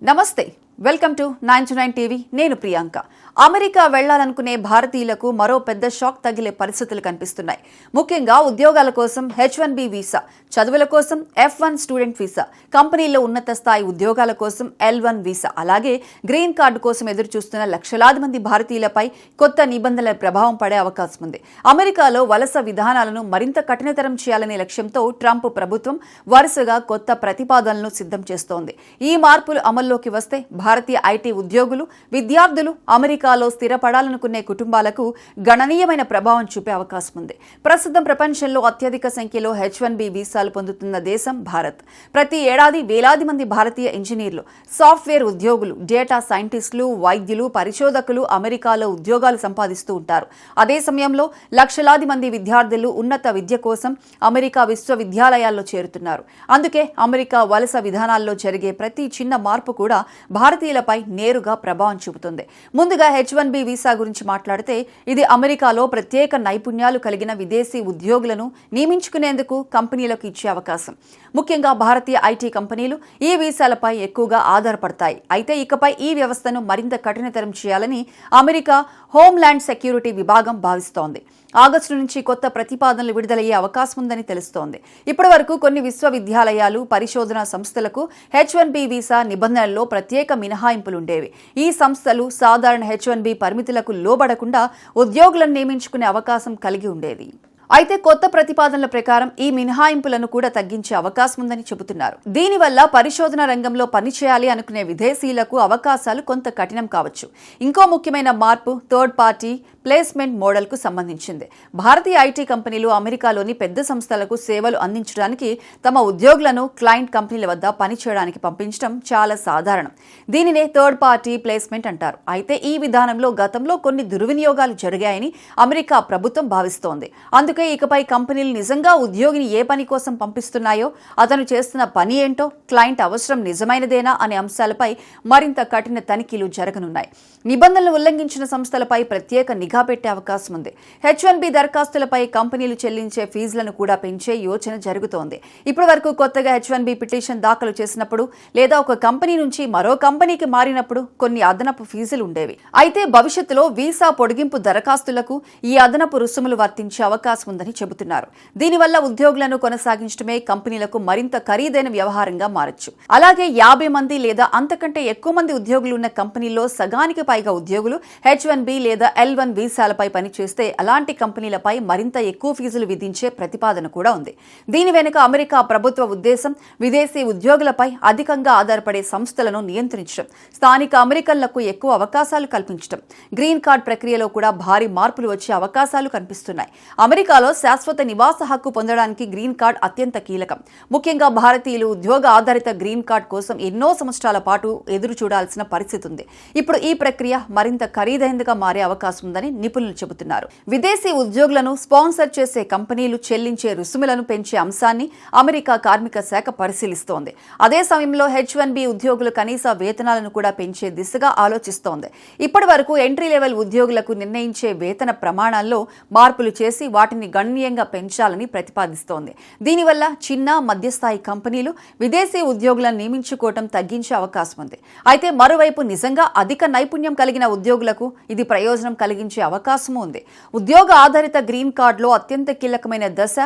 నమస్తే welcome to 929 TV నేను Priyanka America వెళ్లాలనుకునే భారతీయులకు మరో పెద్ద షాక్ తగిలే పరిస్థితులు కనిపిస్తున్నాయి. ముఖ్యంగా ఉద్యోగాల కోసం H1B వీసా, చదువుల కోసం F1 స్టూడెంట్ వీసా, కంపెనీల్లో ఉన్నత స్థాయి ఉద్యోగాల కోసం L1 వీసా, అలాగే గ్రీన్ కార్డు కోసం ఎదురు చూస్తున్న లక్షలాది మంది భారతీయులపై కొత్త నిబంధనల ప్రభావం పడే అవకాశం ఉంది. అమెరికాలో వలస విధానాలను మరింత కఠినతరం చేయాలనే లక్ష్యంతో ట్రంప్ ప్రభుత్వం వరుసగా కొత్త ప్రతిపాదనలను సిద్ధం చేస్తోంది. ఈ మార్పులు అమల్లోకి వస్తే భారతీయ ఐటీ ఉద్యోగులు, విద్యార్థులు, అమెరికాలో స్థిరపడాలనుకునే కుటుంబాలకు గణనీయమైన ప్రభావం చూపే అవకాశం ఉంది. ప్రస్తుతం ప్రపంచంలో అత్యధిక సంఖ్యలో H1B వీసాలు పొందుతున్న దేశం భారత్. ప్రతి ఏడాది వేలాది మంది భారతీయ ఇంజనీర్లు, సాఫ్ట్వేర్ ఉద్యోగులు, డేటా సైంటిస్టులు, వైద్యులు, పరిశోధకులు అమెరికాలో ఉద్యోగాలు సంపాదిస్తూ ఉంటారు. అదే సమయంలో లక్షలాది మంది విద్యార్థులు ఉన్నత విద్య కోసం అమెరికా విశ్వవిద్యాలయాల్లో చేరుతున్నారు. అందుకే అమెరికా వలస విధానాల్లో జరిగే ప్రతి చిన్న మార్పు కూడా భారతీయులపై నేరుగా ప్రభావం చూపుతుంది. ముందుగా H1B వీసా గురించి మాట్లాడితే ఇది అమెరికాలో ప్రత్యేక నైపుణ్యాలు కలిగిన విదేశీ ఉద్యోగులను నియమించుకునేందుకు కంపెనీలకు ఇచ్చే అవకాశం. ముఖ్యంగా భారతీయ ఐటీ కంపెనీలు ఈ వీసాలపై ఎక్కువగా ఆధారపడతాయి. అయితే ఇకపై ఈ వ్యవస్థను మరింత కఠినతరం చేయాలని అమెరికా హోంల్యాండ్ సెక్యూరిటీ విభాగం భావిస్తోంది. ఆగస్టు నుంచి కొత్త ప్రతిపాదనలు విడుదలయ్యే అవకాశం ఉందని తెలుస్తోంది. ఇప్పటి వరకు కొన్ని విశ్వవిద్యాలయాలు, పరిశోధనా సంస్థలకు H1B వీసా నిబంధనల్లో ప్రత్యేక మినహాయింపులుండేవి. ఈ సంస్థలు సాధారణ H1B పరిమితులకు లోబడకుండా ఉద్యోగులను నియమించుకునే అవకాశం కలిగి ఉండేది. అయితే కొత్త ప్రతిపాదనల ప్రకారం ఈ మినహాయింపులను కూడా తగ్గించే అవకాశం ఉందని చెబుతున్నారు. దీనివల్ల పరిశోధన రంగంలో పనిచేయాలి అనుకునే విదేశీయులకు అవకాశాలు కొంత కఠినం కావచ్చు. ఇంకో ముఖ్యమైన మార్పు థర్డ్ పార్టీ ప్లేస్మెంట్ మోడల్కు సంబంధించింది. భారతీయ ఐటీ కంపెనీలు అమెరికాలోని పెద్ద సంస్థలకు సేవలు అందించడానికి తమ ఉద్యోగులను క్లయింట్ కంపెనీల వద్ద పనిచేయడానికి పంపించడం చాలా సాధారణం. దీనినే థర్డ్ పార్టీ ప్లేస్మెంట్ అంటారు. అయితే ఈ విధానంలో గతంలో కొన్ని దుర్వినియోగాలు జరిగాయని అమెరికా ప్రభుత్వం భావిస్తోంది. అందుకే ఇకపై కంపెనీలు నిజంగా ఉద్యోగిని ఏ పని కోసం పంపిస్తున్నాయో, అతను చేస్తున్న పని ఏంటో, క్లయింట్ అవసరం నిజమైనదేనా అనే అంశాలపై మరింత కఠిన తనిఖీలు జరగనున్నాయి. నిబంధనలు ఉల్లంఘించిన సంస్థలపై ప్రత్యేక నిఘా పెట్టే అవకాశం ఉంది. H1B దరఖాస్తులపై కంపెనీలు చెల్లించే ఫీజులను కూడా పెంచే యోచన జరుగుతోంది. ఇప్పటి వరకు కొత్తగా H1B పిటిషన్ దాఖలు చేసినప్పుడు లేదా ఒక కంపెనీ నుంచి మరో కంపెనీకి మారినప్పుడు కొన్ని అదనపు ఫీజులు ఉండేవి. అయితే భవిష్యత్తులో వీసా పొడిగింపు దరఖాస్తులకు ఈ అదనపు రుసుములు వర్తించే అవకాశం ఉందని చెబుతున్నారు. దీనివల్ల ఉద్యోగులను కొనసాగించడమే కంపెనీలకు మరింత ఖరీదైన వ్యవహారంగా మారచ్చు. అలాగే 50 మంది లేదా అంతకంటే ఎక్కువ మంది ఉద్యోగులు ఉన్న కంపెనీల్లో సగానికి పైగా ఉద్యోగులు H1B లేదా L1 వీసాలపై పనిచేస్తే అలాంటి కంపెనీలపై మరింత ఎక్కువ ఫీజులు విధించే ప్రతిపాదన కూడా ఉంది. దీని వెనుక అమెరికా ప్రభుత్వ ఉద్దేశం విదేశీ ఉద్యోగులపై అధికంగా ఆధారపడే సంస్థలను నియంత్రించడం, స్థానిక అమెరికన్లకు ఎక్కువ అవకాశాలు కల్పించడం, గ్రీన్ కార్డ్ ప్రక్రియలో కూడా భారీ మార్పులు వచ్చే అవకాశాలు కనిపిస్తున్నాయి. అమెరికాలో శాశ్వత నివాస హక్కు పొందడానికి గ్రీన్ కార్డ్ అత్యంత కీలకం. ముఖ్యంగా భారతీయులు ఉద్యోగ ఆధారిత గ్రీన్ కార్డ్ కోసం ఎన్నో సంవత్సరాల పాటు ఎదురు చూడాల్సిన పరిస్థితి ఉంది. ఇప్పుడు ఈ ప్రక్రియ మరింత ఖరీదైనదిగా మారే అవకాశం ఉందని నిపుణులు చెబుతున్నారు. విదేశీ ఉద్యోగులను స్పాన్సర్ చేసే కంపెనీలు చెల్లించే రుసుములను పెంచే అంశాన్ని అమెరికా కార్మిక శాఖ పరిశీలిస్తోంది. అదే సమయంలో H1B ఉద్యోగుల కనీస వేతనాలను కూడా పెంచే దిశగా ఆలోచిస్తోంది. ఇప్పటి వరకు ఎంట్రీ లెవెల్ ఉద్యోగులకు నిర్ణయించే వేతన ప్రమాణాల్లో మార్పులు చేసి వాటిని గణనీయంగా పెంచాలని ప్రతిపాదిస్తోంది. దీనివల్ల చిన్న, మధ్యస్థాయి కంపెనీలు విదేశీ ఉద్యోగులను నియమించుకోవటం తగ్గించే అవకాశం ఉంది. అయితే మరోవైపు నిజంగా అధిక నైపుణ్యం కలిగిన ఉద్యోగులకు ఇది ప్రయోజనం కలిగించే అవకాశం ఉంది. ఉద్యోగ ఆధారిత గ్రీన్ కార్డులో అత్యంత కీలకమైన దశ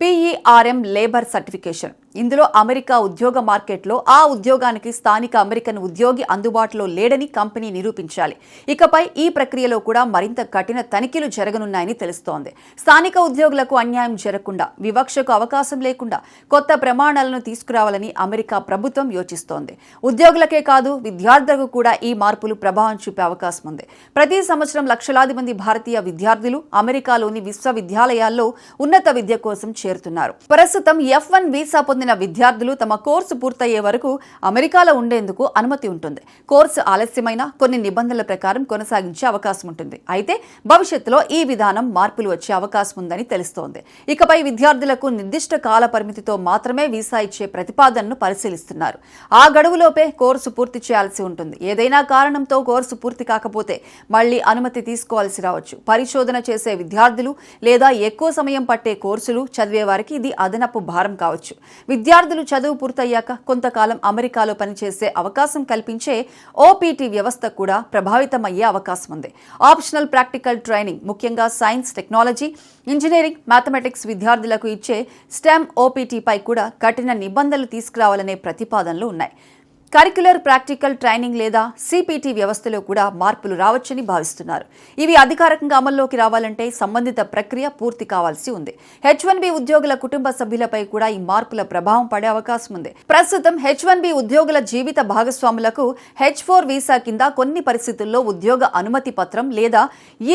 PERM లేబర్ సర్టిఫికేషన్. ఇందులో అమెరికా ఉద్యోగ మార్కెట్లో ఆ ఉద్యోగానికి స్థానిక అమెరికన్ ఉద్యోగి అందుబాటులో లేడని కంపెనీ నిరూపించాలి. ఇకపై ఈ ప్రక్రియలో కూడా మరింత కఠిన తనిఖీలు జరగనున్నాయని తెలుస్తోంది. స్థానిక ఉద్యోగులకు అన్యాయం జరగకుండా, వివక్షకు అవకాశం లేకుండా కొత్త ప్రమాణాలను తీసుకురావాలని అమెరికా ప్రభుత్వం యోచిస్తోంది. ఉద్యోగులకే కాదు, విద్యార్థులకు కూడా ఈ మార్పులు ప్రభావం చూపే అవకాశం ఉంది. ప్రతి సంవత్సరం లక్షలాది మంది భారతీయ విద్యార్థులు అమెరికాలోని విశ్వవిద్యాలయాల్లో ఉన్నత విద్య కోసం చేరుతున్నారు. ప్రస్తుతం F1 వీసా పొందిన విద్యార్థులు తమ కోర్సు పూర్తయ్యే వరకు అమెరికాలో ఉండేందుకు అనుమతి ఉంటుంది. కోర్సు ఆలస్యమైన కొన్ని నిబంధనల ప్రకారం కొనసాగించే అవకాశం ఉంటుంది. అయితే భవిష్యత్తులో ఈ విధానం మార్పులు వచ్చే అవకాశం ఉందని తెలుస్తోంది. ఇకపై విద్యార్థులకు నిర్దిష్ట కాల పరిమితితో మాత్రమే వీసా ఇచ్చే ప్రతిపాదనను పరిశీలిస్తున్నారు. ఆ గడువులోపే కోర్సు పూర్తి చేయాల్సి ఉంటుంది. ఏదైనా కారణంతో కోర్సు పూర్తి కాకపోతే మళ్లీ అనుమతి తీసుకోవాల్సి రావచ్చు. పరిశోధన చేసే విద్యార్థులు లేదా ఎక్కువ సమయం పట్టే కోర్సులు చదివే వారికి ఇది అదనపు భారం కావచ్చు. విద్యార్థులు చదువు పూర్తయ్యాక కొంతకాలం అమెరికాలో పనిచేసే అవకాశం కల్పించే ఓపీటీ వ్యవస్థ కూడా ప్రభావితమయ్యే అవకాశం ఉంది. ఆప్షనల్ ప్రాక్టికల్ ట్రైనింగ్, ముఖ్యంగా సైన్స్, టెక్నాలజీ, ఇంజనీరింగ్, మ్యాథమెటిక్స్ విద్యార్థులకు ఇచ్చే స్టెమ్ ఓపీటీపై కూడా కఠిన నిబంధనలు తీసుకురావాలనే ప్రతిపాదనలు ఉన్నాయి. కరిక్యులర్ ప్రాక్టికల్ ట్రైనింగ్ లేదా సిపిటి వ్యవస్థలో కూడా మార్పులు రావచ్చని భావిస్తున్నారు. ఇవి అధికారికంగా అమల్లోకి రావాలంటే సంబంధిత ప్రక్రియ పూర్తి కావాల్సి ఉంది. H1B ఉద్యోగుల కుటుంబ సభ్యులపై కూడా ఈ మార్పుల ప్రభావం పడే అవకాశం ఉంది. ప్రస్తుతం H1B ఉద్యోగుల జీవిత భాగస్వాములకు H4 వీసా కింద కొన్ని పరిస్థితుల్లో ఉద్యోగ అనుమతి పత్రం లేదా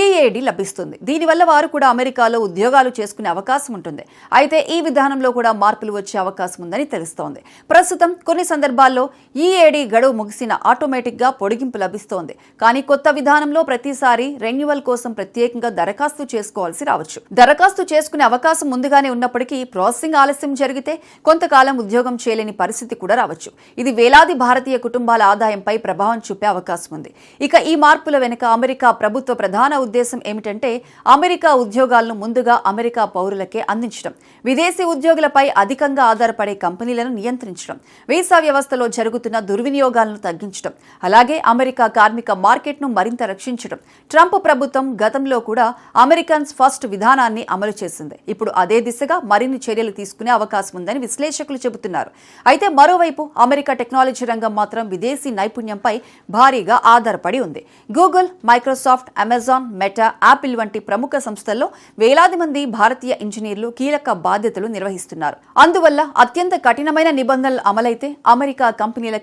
EAD లభిస్తుంది. దీనివల్ల వారు కూడా అమెరికాలో ఉద్యోగాలు చేసుకునే అవకాశం ఉంటుంది. అయితే ఈ విధానంలో కూడా మార్పులు వచ్చే అవకాశం ఉందని తెలుస్తోంది. ప్రస్తుతం కొన్ని సందర్భాల్లో EAD గడువు ముగిసిన ఆటోమేటిక్గా పొడిగింపు లభిస్తోంది. కానీ కొత్త విధానంలో ప్రతిసారి రెన్యువల్ కోసం ప్రత్యేకంగా దరఖాస్తు చేసుకోవాల్సి రావచ్చు. దరఖాస్తు చేసుకునే అవకాశం ముందుగానే ఉన్నప్పటికీ ప్రాసెసింగ్ ఆలస్యం జరిగితే కొంతకాలం ఉద్యోగం చేయలేని పరిస్థితి కూడా రావచ్చు. ఇది వేలాది భారతీయ కుటుంబాల ఆదాయంపై ప్రభావం చూపే అవకాశం ఉంది. ఇక ఈ మార్పుల వెనుక అమెరికా ప్రభుత్వ ప్రధాన ఉద్దేశం ఏమిటంటే అమెరికా ఉద్యోగాలను ముందుగా అమెరికా పౌరులకే అందించడం, విదేశీ ఉద్యోగులపై అధికంగా ఆధారపడే కంపెనీలను నియంత్రించడం, వీసా వ్యవస్థలో జరుగుతున్న దుర్వినియోగాలను తగ్గించడం, అలాగే అమెరికా కార్మిక మార్కెట్ను మరింత రక్షించడం. ట్రంప్ ప్రభుత్వం గతంలో కూడా అమెరికన్స్ ఫస్ట్ విధానాన్ని అమలు చేసింది. ఇప్పుడు అదే దిశగా మరిన్ని చర్యలు తీసుకునే అవకాశం ఉందని విశ్లేషకులు చెబుతున్నారు. అయితే మరోవైపు అమెరికా టెక్నాలజీ రంగం మాత్రం విదేశీ నైపుణ్యంపై భారీగా ఆధారపడి ఉంది. Google, Microsoft, Amazon, meta, Apple వంటి ప్రముఖ సంస్థల్లో వేలాది మంది భారతీయ ఇంజనీర్లు కీలక బాధ్యతలు నిర్వహిస్తున్నారు. అందువల్ల అత్యంత కఠినమైన నిబంధనలు అమలైతే అమెరికా కంపెనీలకే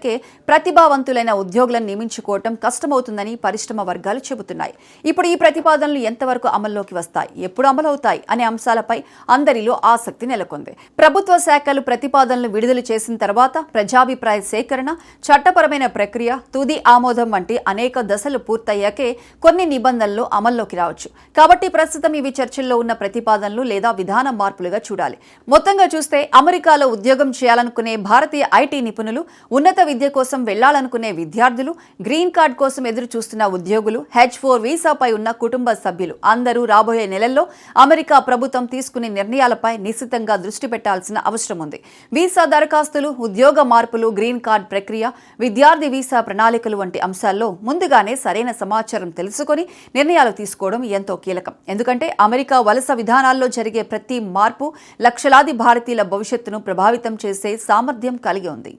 ప్రతిభావంతులైన ఉద్యోగులను నియమించుకోవటం కష్టమవుతుందని పరిశ్రమ వర్గాలు చెబుతున్నాయి. ఇప్పుడు ఈ ప్రతిపాదనలు ఎంతవరకు అమల్లోకి వస్తాయి, ఎప్పుడు అమలవుతాయి అనే అంశాలపై అందరిలో ఆసక్తి నెలకొంది. ప్రభుత్వ శాఖలు ప్రతిపాదనలు విడుదల చేసిన తర్వాత ప్రజాభిప్రాయ సేకరణ, చట్టపరమైన ప్రక్రియ, తుది ఆమోదం వంటి అనేక దశలు పూర్తయ్యాకే కొన్ని నిబంధనలు అమల్లోకి రావచ్చు. కాబట్టి ప్రస్తుతం ఇవి చర్చల్లో ఉన్న ప్రతిపాదనలు లేదా విధాన మార్పులుగా చూడాలి. మొత్తంగా చూస్తే అమెరికాలో ఉద్యోగం చేయాలనుకునే భారతీయ ఐటీ నిపుణులు, ఉన్నత విద్య కోసం వెళ్లాలనుకునే విద్యార్థులు, గ్రీన్ కార్డ్ కోసం ఎదురు చూస్తున్న ఉద్యోగులు, H4 వీసాపై ఉన్న కుటుంబ సభ్యులు అందరూ రాబోయే నెలల్లో అమెరికా ప్రభుత్వం తీసుకునే నిర్ణయాలపై నిశితంగా దృష్టి పెట్టాల్సిన అవసరం ఉంది. వీసా దరఖాస్తులు, ఉద్యోగ మార్పులు, గ్రీన్ కార్డ్ ప్రక్రియ, విద్యార్థి వీసా ప్రణాళికలు వంటి అంశాల్లో ముందుగానే సరైన సమాచారం తెలుసుకొని నిర్ణయాలు తీసుకోవడం ఎంతో కీలకం. ఎందుకంటే అమెరికా వలస విధానాల్లో జరిగే ప్రతి మార్పు లక్షలాది భారతీయుల భవిష్యత్తును ప్రభావితం చేసే సామర్థ్యం కలిగి ఉంది.